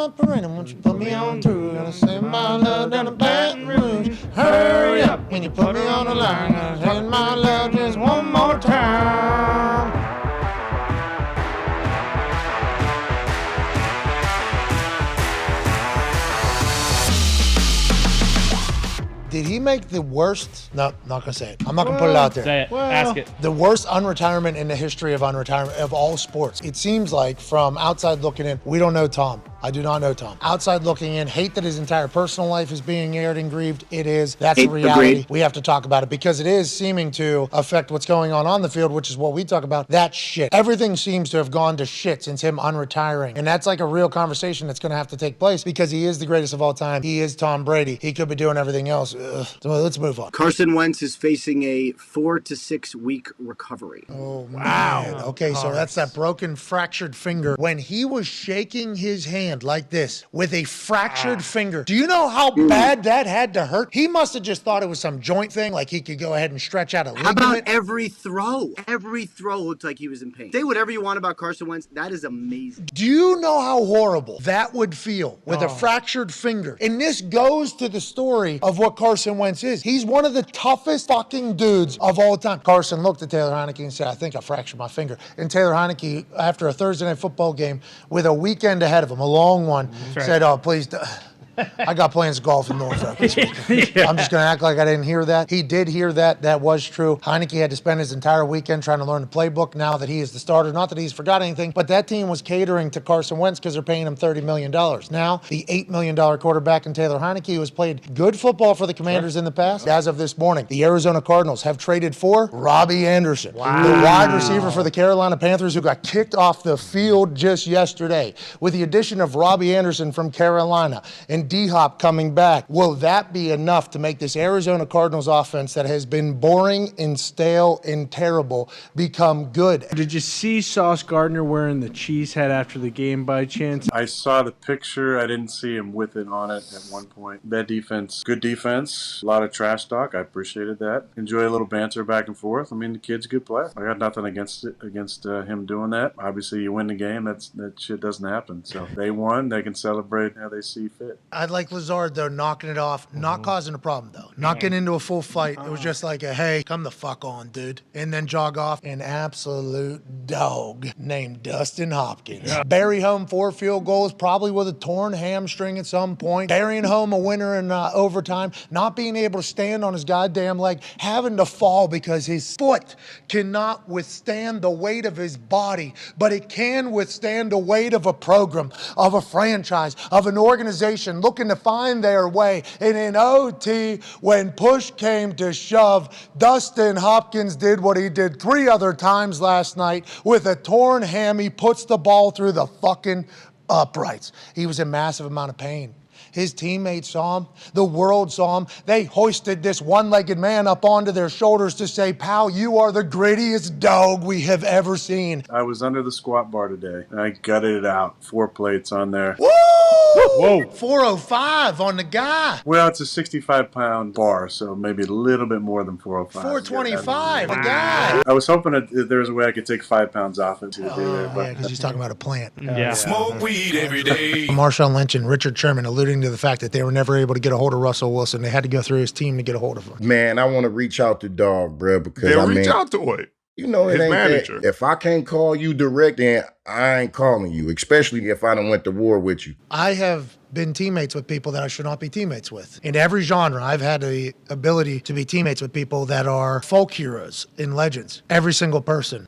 operator, won't you put me on through? Gonna send my love down to Baton Rouge. Hurry up when you put me on the line. Gonna send my love just one more time. Did he make the worst? No, not gonna say it. I'm not gonna put it out there. Say it. Ask it. The worst unretirement in the history of unretirement of all sports. It seems like from outside looking in, we don't know Tom. I do not know Tom. Outside looking in, hate that his entire personal life is being aired and grieved. It is. That's a reality. Agreed. We have to talk about it because it is seeming to affect what's going on the field, which is what we talk about. That shit. Everything seems to have gone to shit since him unretiring. And that's like a real conversation that's going to have to take place because he is the greatest of all time. He is Tom Brady. He could be doing everything else. So let's move on. Carson Wentz is facing a 4 to 6 week recovery. Oh, wow. Man. Okay, so that's that broken, fractured finger. When he was shaking his hand like this with a fractured finger, do you know how bad that had to hurt? He must have just thought it was some joint thing, like he could go ahead and stretch out a ligament. How about every throw? Every throw looked like he was in pain. Say whatever you want about Carson Wentz. That is amazing. Do you know how horrible that would feel with a fractured finger? And this goes to the story of what Carson Wentz is. He's one of the toughest fucking dudes of all time. Carson looked at Taylor Heinicke and said, I think I fractured my finger. And Taylor Heinicke, after a Thursday night football game with a weekend ahead of him, a long one, said, oh, please, I got plans to golf in Norfolk this week. I'm just going to act like I didn't hear that. He did hear that. That was true. Heinicke had to spend his entire weekend trying to learn the playbook now that he is the starter. Not that he's forgot anything, but that team was catering to Carson Wentz because they're paying him $30 million. Now, the $8 million quarterback in Taylor Heinicke, who has played good football for the Commanders in the past. As of this morning, the Arizona Cardinals have traded for Robbie Anderson, the wide receiver for the Carolina Panthers, who got kicked off the field just yesterday. With the addition of Robbie Anderson from Carolina and D-Hop coming back, will that be enough to make this Arizona Cardinals offense that has been boring and stale and terrible become good? Did you see Sauce Gardner wearing the cheese head after the game by chance? I saw the picture. I didn't see him with it on it at one point. Bad defense. Good defense. A lot of trash talk. I appreciated that. Enjoy a little banter back and forth. I mean, the kid's a good player. I got nothing against him doing that. Obviously, you win the game. That shit doesn't happen. So they won. They can celebrate how they see fit. I'd like Lazard, though, knocking it off, not causing a problem, though. Not getting into a full fight. It was just like a, hey, come the fuck on, dude. And then jog off. An absolute dog named Dustin Hopkins. Yeah. Bury home 4 field goals, probably with a torn hamstring at some point. Burying home a winner in overtime. Not being able to stand on his goddamn leg. Having to fall because his foot cannot withstand the weight of his body, but it can withstand the weight of a program, of a franchise, of an organization looking to find their way. And in OT, when push came to shove, Dustin Hopkins did what he did 3 other times last night with a torn ham. He puts the ball through the fucking uprights. He was in massive amount of pain. His teammates saw him. The world saw him. They hoisted this one-legged man up onto their shoulders to say, pal, you are the grittiest dog we have ever seen. I was under the squat bar today, and I gutted it out. 4 plates on there. Woo! Whoa! 405 on the guy. Well, it's a 65-pound bar, so maybe a little bit more than 405. 425, a guy. I was hoping that there was a way I could take 5 pounds off it to do there. Yeah, because he's talking about a plant. Yeah. Smoke weed every day. Marshawn Lynch and Richard Sherman alluding to the fact that they were never able to get a hold of Russell Wilson. They had to go through his team to get a hold of him. Man, I want to reach out to Dog, bro, because reach out to it. You know, it ain't manager. That. If I can't call you direct, then I ain't calling you, especially if I done went to war with you. I have been teammates with people that I should not be teammates with. In every genre, I've had the ability to be teammates with people that are folk heroes and legends. Every single person.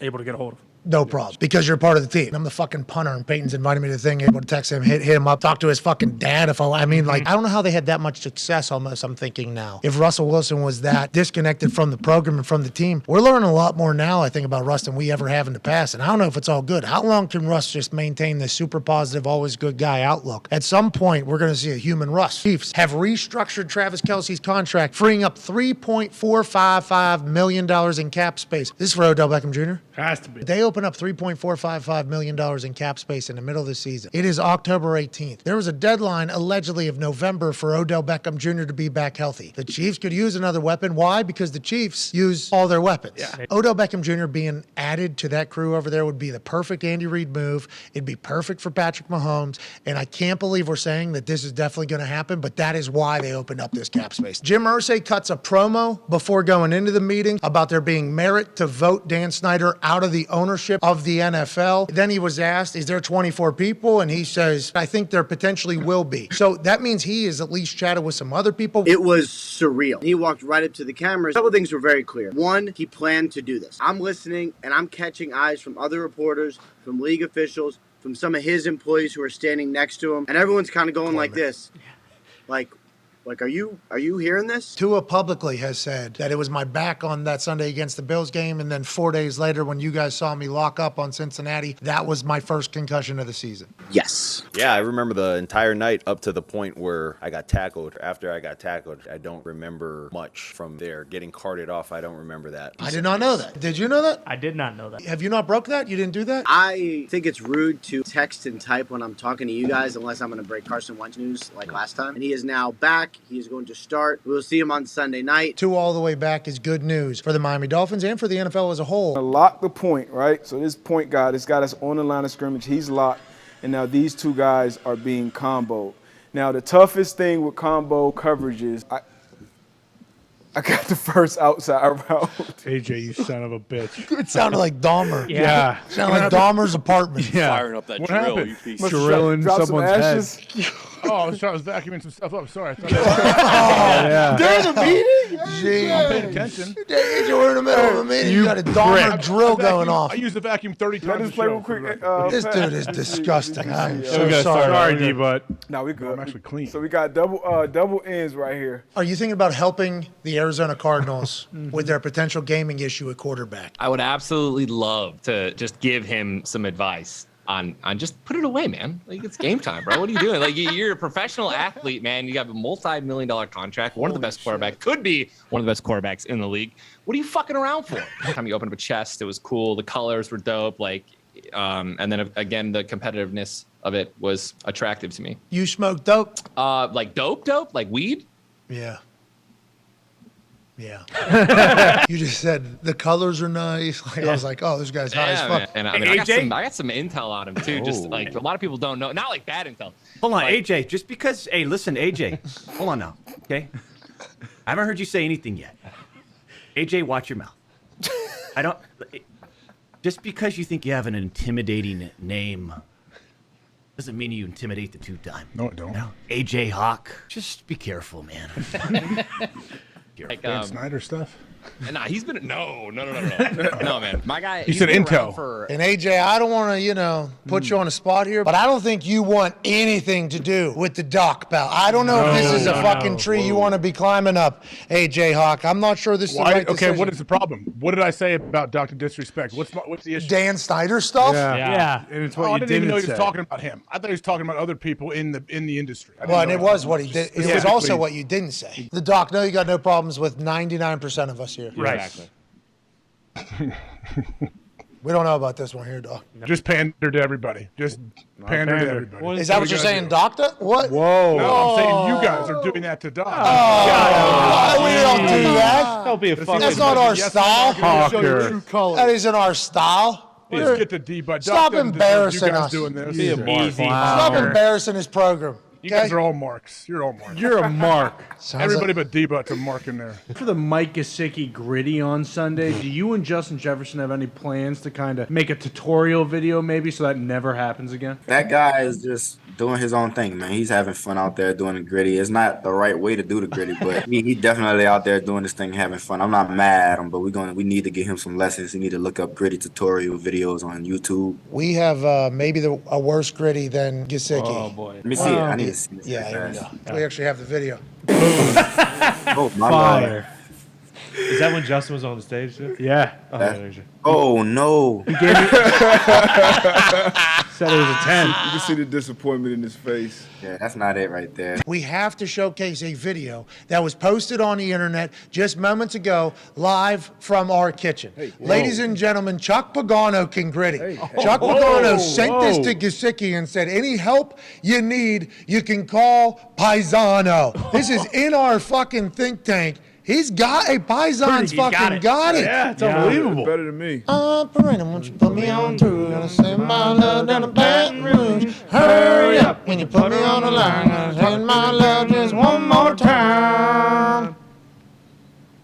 Able to get a hold of. No problem. Because you're part of the team. I'm the fucking punter, and Peyton's invited me to the thing, able to text him, hit him up, talk to his fucking dad I mean, like, I don't know how they had that much success almost, I'm thinking now. If Russell Wilson was that disconnected from the program and from the team, we're learning a lot more now, I think, about Russ than we ever have in the past. And I don't know if it's all good. How long can Russ just maintain this super positive, always good guy outlook? At some point, we're going to see a human Russ. Chiefs have restructured Travis Kelce's contract, freeing up $3.455 million in cap space. This is for Odell Beckham Jr. Has to be. They'll open up $3.455 million in cap space in the middle of the season. It is October 18th. There was a deadline allegedly of November for Odell Beckham Jr. to be back healthy. The Chiefs could use another weapon. Why? Because the Chiefs use all their weapons. Yeah. Odell Beckham Jr. being added to that crew over there would be the perfect Andy Reid move. It'd be perfect for Patrick Mahomes. And I can't believe we're saying that this is definitely going to happen, but that is why they opened up this cap space. Jim Irsay cuts a promo before going into the meeting about there being merit to vote Dan Snyder out of the ownership of the NFL. Then he was asked, is there 24 people? And he says, I think there potentially will be. So that means he is at least chatted with some other people. It was surreal. He walked right up to the cameras. A couple things were very clear. One, he planned to do this. I'm listening and I'm catching eyes from other reporters, from league officials, from some of his employees who are standing next to him. And everyone's kind of going like this. Like, are you hearing this? Tua publicly has said that it was my back on that Sunday against the Bills game, and then 4 days later when you guys saw me lock up on Cincinnati, that was my first concussion of the season. Yes. Yeah, I remember the entire night up to the point where I got tackled. After I got tackled, I don't remember much from there. Getting carted off, I don't remember that. I did not know that. Did you know that? I did not know that. Have you not broke that? You didn't do that? I think it's rude to text and type when I'm talking to you guys unless I'm going to break Carson Wentz news like last time. And he is now back. He is going to start. We'll see him on Sunday night. Tua all the way back is good news for the Miami Dolphins and for the NFL as a whole. Lock the point, right? So this point guard, this guy that's on the line of scrimmage, he's locked. And now these two guys are being comboed. Now the toughest thing with combo coverage is I got the first outside route. AJ, you son of a bitch. It sounded like Dahmer. Yeah. It sounded like Dahmer's apartment. Yeah. Firing up that drill, you piece. Drilling someone's head. Oh, I was vacuuming some stuff up. Sorry. During the meeting? I'm paying attention. You were in the middle of a meeting. You got a Dahmer drill going off. I use the vacuum 30 Let times us play real quick. This dude is disgusting. I'm so Sorry, sorry. D-Butt. No, we good. I'm actually clean. So we got double ends right here. Are you thinking about helping the Arizona Cardinals with their potential gaming issue at quarterback? I would absolutely love to just give him some advice on just put it away, man. Like, it's game time, bro. What are you doing? Like, you're a professional athlete, man. You have a multi-million-dollar contract, one of the best quarterbacks, could be one of the best quarterbacks in the league. What are you fucking around for? Every time you opened up a chest, it was cool. The colors were dope. Like, and then again, the competitiveness of it was attractive to me. You smoke dope? Like dope, like weed. Yeah. Yeah. You just said the colors are nice. Like, I was like, oh, this guy's high as fuck. Man. And I mean, I got some intel on him too. Just like a lot of people don't know, not like bad intel. Hold on, like, AJ. Just because, hey, listen, AJ. Hold on now, okay? I haven't heard you say anything yet. AJ, watch your mouth. I don't. Just because you think you have an intimidating name doesn't mean you intimidate the two-time. No, it don't. No. AJ Hawk. Just be careful, man. like, Dan Snyder stuff. Nah, he's been no, man. My guy. He said intel. And AJ, I don't want to, put you on a spot here, but I don't think you want anything to do with the Doc, pal. I don't know if this is a fucking tree you want to be climbing up, AJ Hawk. I'm not sure this is the right decision. Okay, what is the problem? What did I say about Dr. Disrespect? What's the issue? Dan Snyder stuff? Yeah. And it's what I you didn't even know he say. was talking about him. I thought he was talking about other people in the industry. Well, and it was what he did. It was also what you didn't say. The Doc, no, you got no problems with 99% of us here. Right. Exactly. We don't know about this one here, Doc. Just pander to everybody. Just pander to everybody. Is that what you're saying, Doctor? What? Whoa. No, I'm saying you guys are doing that to Doc. We don't do that. Don't be a fucking. That's not our style. Hawker. That isn't our style. Let's get the D-Bud. Stop embarrassing us. Doing this. Be a mark. Stop embarrassing his program. You guys are all marks. You're all marks. You're a mark. Everybody but D-But's a mark in there. For the Mike Gesicki gritty on Sunday, do you and Justin Jefferson have any plans to kind of make a tutorial video maybe so that never happens again? That guy is just doing his own thing, man. He's having fun out there doing the gritty. It's not the right way to do the gritty, but he definitely out there doing this thing, having fun. I'm not mad at him, but we need to give him some lessons. He need to look up gritty tutorial videos on YouTube. We have maybe a worse gritty than Gesicki. Oh boy. Let me see it. I need to see this. Yeah, here we go. We actually have the video. Oh, my Fire. Is that when Justin was on the stage too? Yeah. Oh, no. said it was a 10. You can see the disappointment in his face. Yeah, that's not it right there. We have to showcase a video that was posted on the internet just moments ago, live from our kitchen. Ladies and gentlemen, Chuck Pagano King Gritty. Chuck Pagano sent this to Gesicki and said, any help you need, you can call Paisano. This is in our fucking think tank. He's got a Paisan's fucking got it. Yeah, it's unbelievable. Better than me. Operator, won't you put me on through? Gonna send my love down to Baton Rouge. Hurry up when you put me on the line. Gonna send my love just one more time.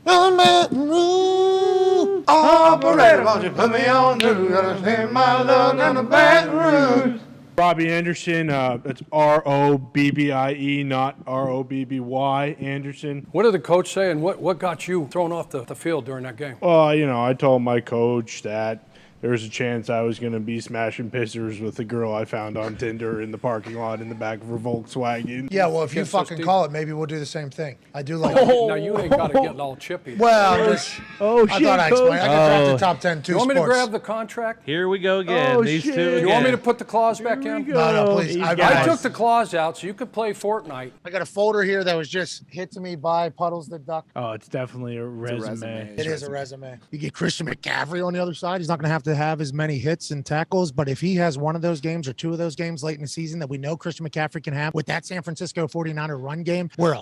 On Baton Rouge. Operator, won't you put me on through? Gonna send my love down to Baton Rouge. Robbie Anderson, it's R-O-B-B-I-E, not R-O-B-B-Y, Anderson. What did the coach say, and what got you thrown off the field during that game? Well, I told my coach that there was a chance I was going to be smashing pissers with the girl I found on Tinder in the parking lot in the back of her Volkswagen. Yeah, well, if you fucking call it, maybe we'll do the same thing. I do like Now, you ain't got to get all chippy. Well, I thought I explained. I got drafted top 10 two You want me sports. to grab the contract? Here we go again. These two again. You want me to put the clause back in? No, please. I took the clause out so you could play Fortnite. I got a folder here that was just hit to me by Puddles the Duck. Oh, it's definitely a resume. It is a resume. You get Christian McCaffrey on the other side. He's not going to have as many hits and tackles, but if he has one of those games or two of those games late in the season that we know Christian McCaffrey can have with that San Francisco 49er run game, where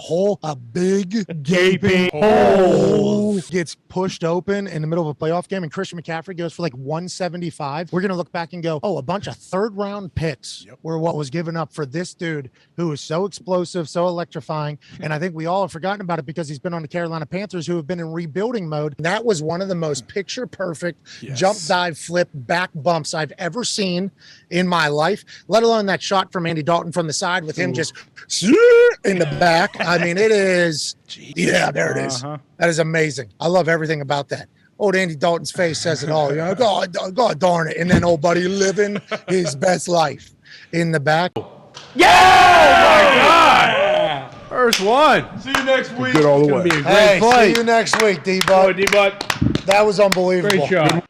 a big gaping hole gets pushed open in the middle of a playoff game and Christian McCaffrey goes for like 175, we're going to look back and go, oh, a bunch of third-round picks were what was given up for this dude who is so explosive, so electrifying, and I think we all have forgotten about it because he's been on the Carolina Panthers who have been in rebuilding mode. That was one of the most picture-perfect jump, dive, flip, back bumps I've ever seen in my life, let alone that shot from Andy Dalton from the side with him just in the back. I mean, it is, there it is. That is amazing. I love everything about that. Old Andy Dalton's face says it all. God darn it. And then old buddy living his best life in the back. Yeah! Oh, my God! First one. See you next week. Good all the way. Hey, see you next week, D-Bud. D-Bud. That was unbelievable. Great shot.